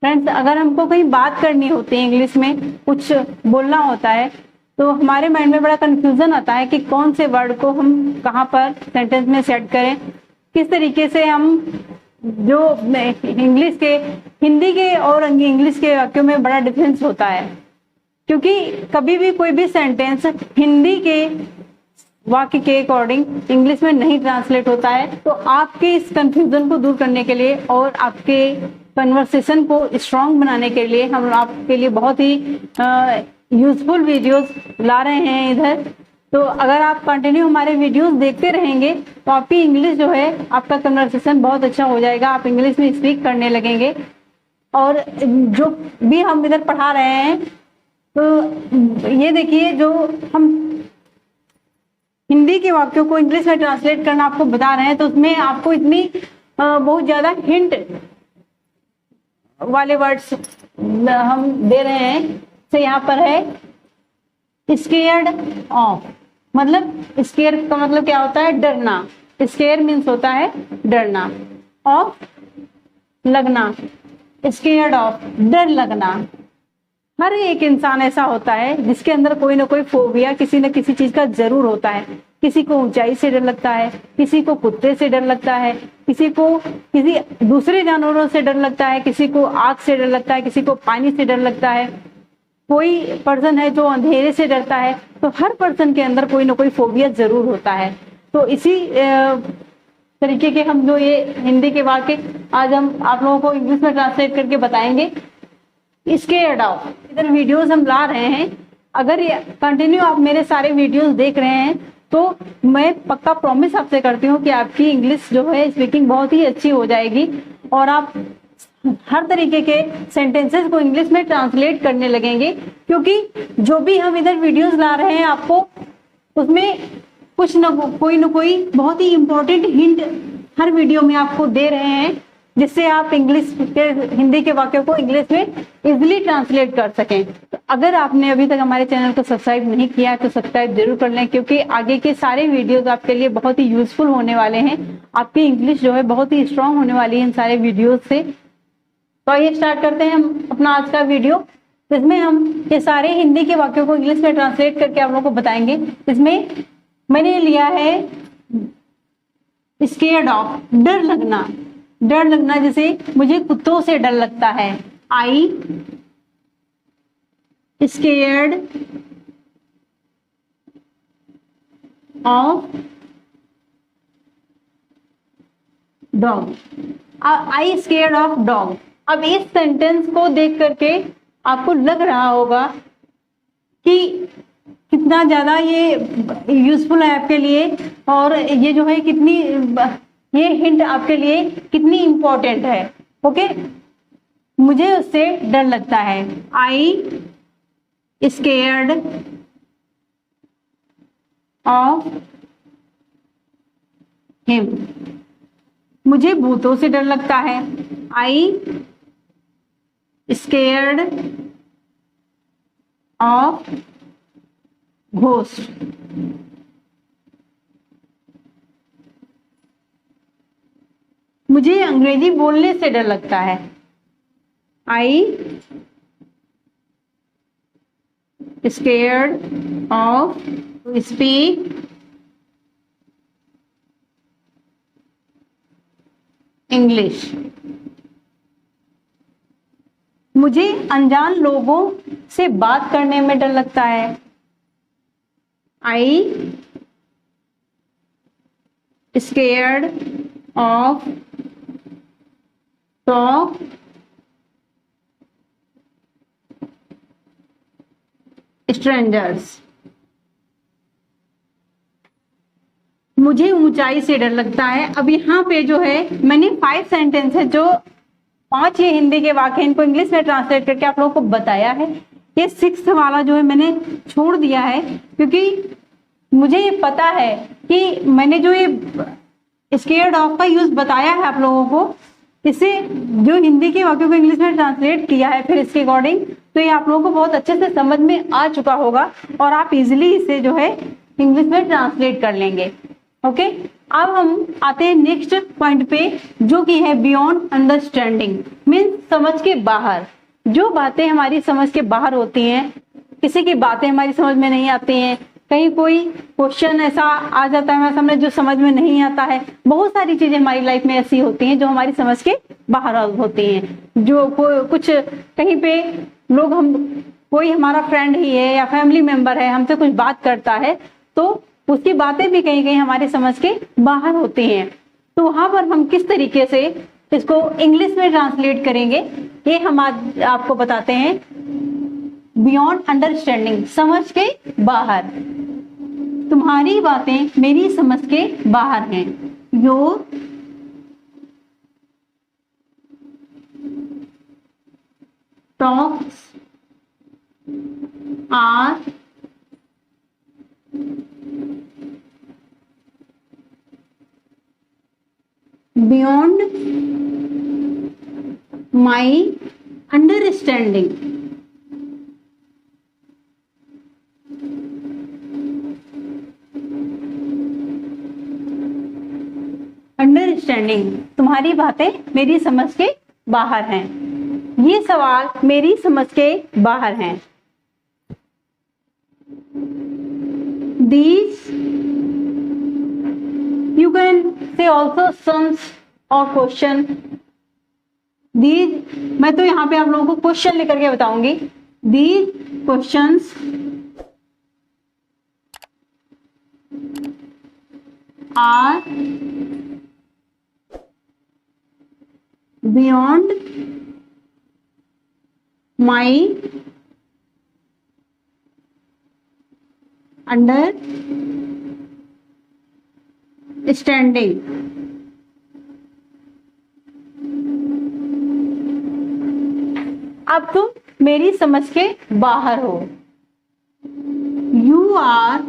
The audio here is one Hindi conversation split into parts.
फ्रेंड्स, अगर हमको कहीं बात करनी होती है इंग्लिश में, कुछ बोलना होता है, तो हमारे माइंड में बड़ा कंफ्यूजन आता है कि कौन से वर्ड को हम कहाँ पर सेंटेंस में सेट करें, किस तरीके से हम जो इंग्लिश के, हिंदी के और इंग्लिश के वाक्यों में बड़ा डिफरेंस होता है, क्योंकि कभी भी कोई भी सेंटेंस हिंदी के वाक्य के अकॉर्डिंग इंग्लिश में नहीं ट्रांसलेट होता है। तो आपके इस कंफ्यूजन को दूर करने के लिए और आपके कन्वर्सेशन को स्ट्रांग बनाने के लिए हम आपके लिए बहुत ही यूजफुल वीडियोस ला रहे हैं इधर। तो अगर आप कंटिन्यू हमारे वीडियोस देखते रहेंगे तो आपकी इंग्लिश जो है, आपका कन्वर्सेशन बहुत अच्छा हो जाएगा, आप इंग्लिश में स्पीक करने लगेंगे। और जो भी हम इधर पढ़ा रहे हैं, तो ये देखिए, जो हम हिंदी के वाक्यों को इंग्लिश में ट्रांसलेट करना आपको बता रहे हैं, तो उसमें आपको इतनी बहुत ज्यादा हिंट वाले वर्ड्स हम दे रहे हैं। तो यहाँ पर है स्केयर्ड ऑफ, मतलब स्केयर का मतलब क्या होता है? डरना। स्केयर मीन्स होता है डरना, ऑफ लगना, स्केयर्ड ऑफ डर लगना। हर एक इंसान ऐसा होता है जिसके अंदर कोई ना कोई फोबिया किसी न किसी चीज का जरूर होता है। किसी को ऊंचाई से डर लगता है, किसी को कुत्ते से डर लगता है, किसी को किसी दूसरे जानवरों से डर लगता है, किसी को आग से डर लगता है, किसी को पानी से डर लगता है, कोई पर्सन है जो अंधेरे से डरता है। तो हर पर्सन के अंदर कोई ना कोई फोबिया जरूर होता है। तो इसी तरीके के हम जो ये हिंदी के वाक्य आज हम आप लोगों को इंग्लिश में ट्रांसलेट करके बताएंगे। स्केयर्ड ऑफ, इधर वीडियोस हम ला रहे हैं। अगर कंटिन्यू आप मेरे सारे वीडियोस देख रहे हैं तो मैं पक्का प्रॉमिस आपसे करती हूँ कि आपकी इंग्लिश जो है स्पीकिंग बहुत ही अच्छी हो जाएगी और आप हर तरीके के सेंटेंसेस को इंग्लिश में ट्रांसलेट करने लगेंगे। क्योंकि जो भी हम इधर वीडियोस ला रहे हैं आपको, उसमें कुछ न कोई बहुत ही इंपॉर्टेंट हिंट हर वीडियो में आपको दे रहे हैं, जिससे आप इंग्लिश के हिंदी के वाक्यों को इंग्लिश में इजीली ट्रांसलेट कर सकें। तो अगर आपने अभी तक हमारे चैनल को सब्सक्राइब नहीं किया है तो सब्सक्राइब जरूर कर लें, क्योंकि आगे के सारे वीडियोस आपके लिए बहुत ही यूजफुल होने वाले हैं। आपकी इंग्लिश जो है बहुत ही स्ट्रांग होने वाली है इन सारे वीडियोज से। तो आइए स्टार्ट करते हैं हम अपना आज का वीडियो। इसमें हम ये सारे हिंदी के वाक्यों को इंग्लिश में ट्रांसलेट करके आप लोगों को बताएंगे। इसमें मैंने लिया है स्केयर्ड ऑफ, डर लगना। डर लगना, जैसे मुझे कुत्तों से डर लगता है, I scared of dog, I scared of dog. अब इस सेंटेंस को देख करके आपको लग रहा होगा कि कितना ज्यादा ये यूजफुल है आपके लिए, और ये जो है कितनी, ये हिंट आपके लिए कितनी इंपॉर्टेंट है। ओके, मुझे उससे डर लगता है, आई स्केयर्ड ऑफ हिम। मुझे भूतों से डर लगता है, आई स्केयर्ड ऑफ घोस्ट। मुझे अंग्रेजी बोलने से डर लगता है, I scared of speak English. मुझे अनजान लोगों से बात करने में डर लगता है, I scared of talk strangers. मुझे ऊंचाई से डर लगता है। अब यहाँ पे जो है मैंने 5 सेंटेंस है, जो 5 ये हिंदी के वाक्य, इनको इंग्लिश में ट्रांसलेट करके आप लोगों को बताया है। ये 6th वाला जो है मैंने छोड़ दिया है, क्योंकि मुझे ये पता है कि मैंने जो ये स्केयर्ड ऑफ का यूज बताया है आप लोगों को, इससे जो हिंदी के वाक्यों को इंग्लिश में ट्रांसलेट किया है फिर इसके अकॉर्डिंग, तो ये आप लोगों को बहुत अच्छे से समझ में आ चुका होगा और आप इजिली इसे जो है इंग्लिश में ट्रांसलेट कर लेंगे। ओके, अब हम आते हैं नेक्स्ट पॉइंट पे, जो कि है बियॉन्ड अंडरस्टैंडिंग, मीन्स समझ के बाहर। जो बातें हमारी समझ के बाहर होती हैं, किसी की बातें हमारी समझ में नहीं आती हैं, कहीं कोई क्वेश्चन ऐसा आ जाता है हमारे सामने जो समझ में नहीं आता है, बहुत सारी चीजें हमारी लाइफ में ऐसी होती हैं जो हमारी समझ के बाहर होती हैं। जो कुछ कहीं पे लोग, हम कोई हमारा फ्रेंड ही है या फैमिली मेंबर है, हमसे कुछ बात करता है, तो उसकी बातें भी कहीं कहीं हमारे समझ के बाहर होती हैं। तो वहां पर हम किस तरीके से इसको इंग्लिश में ट्रांसलेट करेंगे, ये हम आज आपको बताते हैं। बियॉन्ड अंडरस्टैंडिंग, समझ के बाहर। तुम्हारी बातें मेरी समझ के बाहर हैं। Your talks are beyond my understanding. Understanding, तुम्हारी बातें मेरी समझ के बाहर हैं। ये सवाल मेरी समझ के बाहर हैं। These you can say also sums or question. These, मैं तो यहाँ पे आप लोगों को क्वेश्चन लेकर के बताऊंगी। These questions are beyond my understanding. अब तुम मेरी समझ के बाहर हो। You are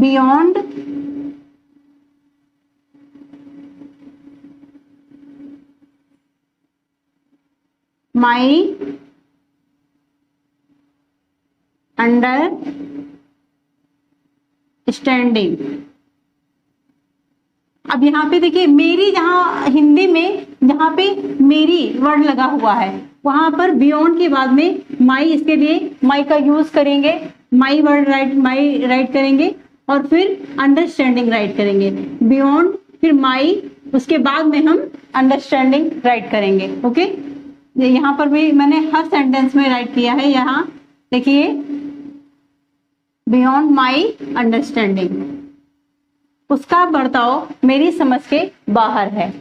beyond my understanding। अब यहाँ पे देखिए, मेरी, जहाँ हिंदी में जहाँ पे मेरी वर्ड लगा हुआ है, वहां पर बियॉन्ड के बाद में माई, इसके लिए माई का यूज करेंगे। My word right, my right करेंगे और फिर अंडरस्टैंडिंग राइट करेंगे। बियॉन्ड, फिर माई, उसके बाद में हम अंडरस्टैंडिंग राइट करेंगे। ओके, यहाँ पर भी मैंने हर सेंटेंस में राइट किया है। यहाँ देखिए, बियॉन्ड माई अंडरस्टैंडिंग, उसका बर्ताव मेरी समझ के बाहर है।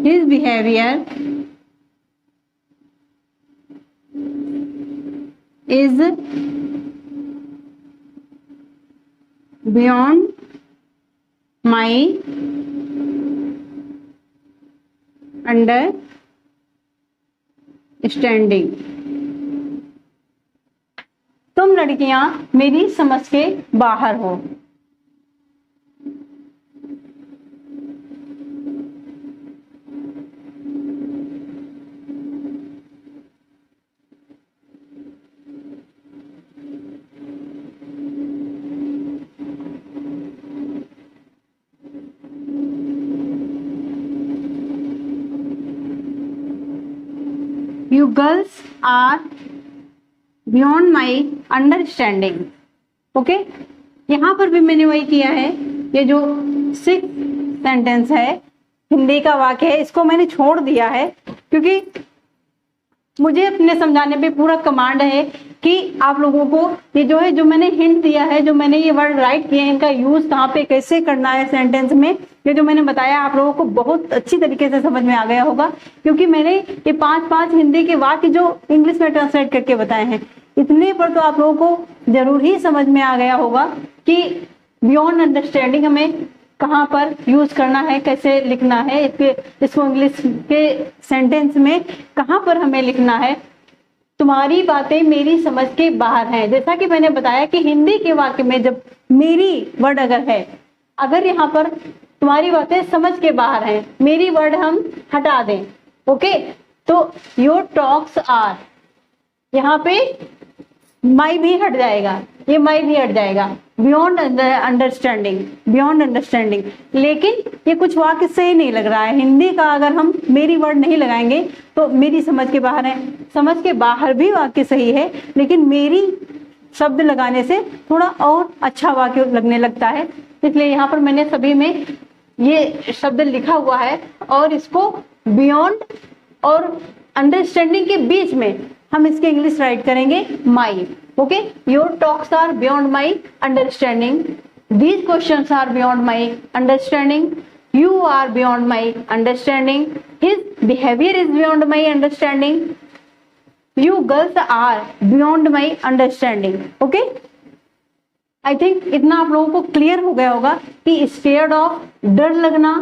His behavior is beyond my understanding। तुम लड़कियां मेरी समझ के बाहर हो। You girls are beyond my understanding। Okay, यहाँ पर भी मैंने वही किया है। ये जो 6 सेंटेंस है, हिंदी का वाक्य है, इसको मैंने छोड़ दिया है क्योंकि मुझे अपने समझाने पे पूरा कमांड है कि आप लोगों को ये जो है, जो मैंने हिंट दिया है, जो मैंने ये वर्ड राइट किए हैं, इनका यूज कहाँ पे कैसे करना है सेंटेंस में, ये जो मैंने बताया आप लोगों को बहुत अच्छी तरीके से समझ में आ गया होगा। क्योंकि मैंने ये 5 हिंदी के वाक्य जो इंग्लिश में ट्रांसलेट करके बताए हैं, इतने पर तो आप लोगों को जरूर ही समझ में आ गया होगा कि बियॉन्ड अंडरस्टैंडिंग हमें कहाँ पर यूज करना है, कैसे लिखना है, इसको इंग्लिश के सेंटेंस में कहाँ पर हमें लिखना है। तुम्हारी बातें मेरी समझ के बाहर हैं। जैसा कि मैंने बताया कि हिंदी के वाक्य में जब मेरी वर्ड अगर है, अगर यहाँ पर तुम्हारी बातें समझ के बाहर हैं, मेरी वर्ड हम हटा दें, ओके, तो योर टॉक्स आर, यहाँ पे माई भी हट जाएगा, ये माई भी हट जाएगा, बियॉन्ड अंडरस्टैंडिंग, बियॉन्ड अंडरस्टैंडिंग। लेकिन ये कुछ वाक्य सही नहीं लग रहा है। हिंदी का अगर हम मेरी वर्ड नहीं लगाएंगे तो मेरी समझ के बाहर है, समझ के बाहर भी वाक्य सही है, लेकिन मेरी शब्द लगाने से थोड़ा और अच्छा वाक्य लगने लगता है। इसलिए यहाँ पर मैंने सभी में ये शब्द लिखा हुआ है और इसको बियॉन्ड और अंडरस्टैंडिंग के बीच में हम इसके इंग्लिश राइट करेंगे my. Okay, your talks are beyond my understanding, these questions are beyond my understanding, you are beyond my understanding, his behavior is beyond my understanding, you girls are beyond my understanding. Okay, I think इतना आप लोगों को क्लियर हो गया होगा कि स्केयर्ड ऑफ, डर लगना।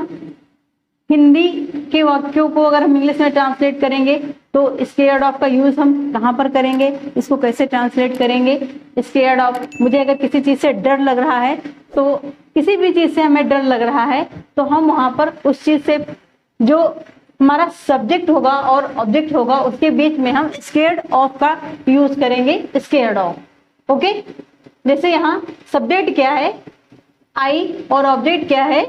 हिंदी के वाक्यों को अगर हम इंग्लिश में ट्रांसलेट करेंगे तो स्केयर्ड ऑफ का यूज हम कहाँ पर करेंगे, इसको कैसे ट्रांसलेट करेंगे। स्केयर्ड ऑफ, मुझे अगर किसी चीज से डर लग रहा है, तो किसी भी चीज से हमें डर लग रहा है तो हम वहां पर उस चीज से जो हमारा सब्जेक्ट होगा और ऑब्जेक्ट होगा उसके बीच में हम स्केयर्ड ऑफ का यूज करेंगे, स्केयर्ड ऑफ। ओके, जैसे यहाँ सब्जेक्ट क्या है, आई, और ऑब्जेक्ट क्या है,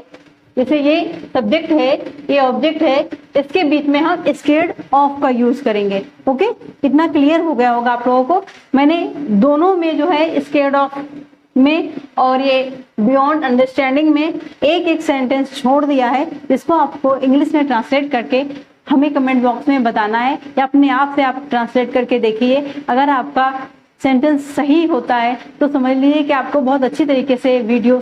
जैसे ये सब्जेक्ट है, ये ऑब्जेक्ट है, इसके बीच में हम स्केयर्ड ऑफ का यूज करेंगे। ओके, इतना क्लियर हो गया होगा आप लोगों को। मैंने दोनों में जो है स्केयर्ड ऑफ में और ये बियॉन्ड अंडरस्टैंडिंग में एक एक सेंटेंस छोड़ दिया है, जिसको आपको इंग्लिश में ट्रांसलेट करके हमें कमेंट बॉक्स में बताना है, या अपने आप से आप ट्रांसलेट करके देखिए। अगर आपका सेंटेंस सही होता है तो समझ लीजिए कि आपको बहुत अच्छी तरीके से वीडियो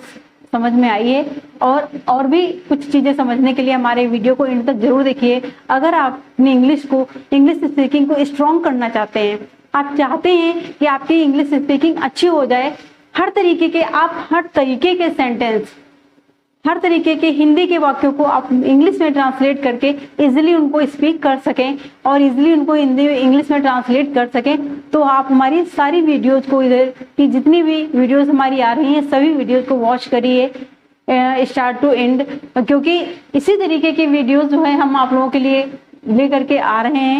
समझ में आई है। और भी कुछ चीजें समझने के लिए हमारे वीडियो को एंड तक जरूर देखिए। अगर आप अपनी इंग्लिश स्पीकिंग को स्ट्रॉन्ग करना चाहते हैं, आप चाहते हैं कि आपकी इंग्लिश स्पीकिंग अच्छी हो जाए, हर तरीके के सेंटेंस, हर तरीके के हिंदी के वाक्यों को आप इंग्लिश में ट्रांसलेट करके इजीली उनको स्पीक कर सकें और इजीली उनको इंग्लिश में ट्रांसलेट कर सकें, तो आप हमारी सारी वीडियोस को, इधर की जितनी भी वीडियोस हमारी आ रही हैं सभी वीडियोस को वॉच करिए स्टार्ट टू एंड, क्योंकि इसी तरीके की वीडियोस जो है हम आप लोगों के लिए लेकर के आ रहे हैं।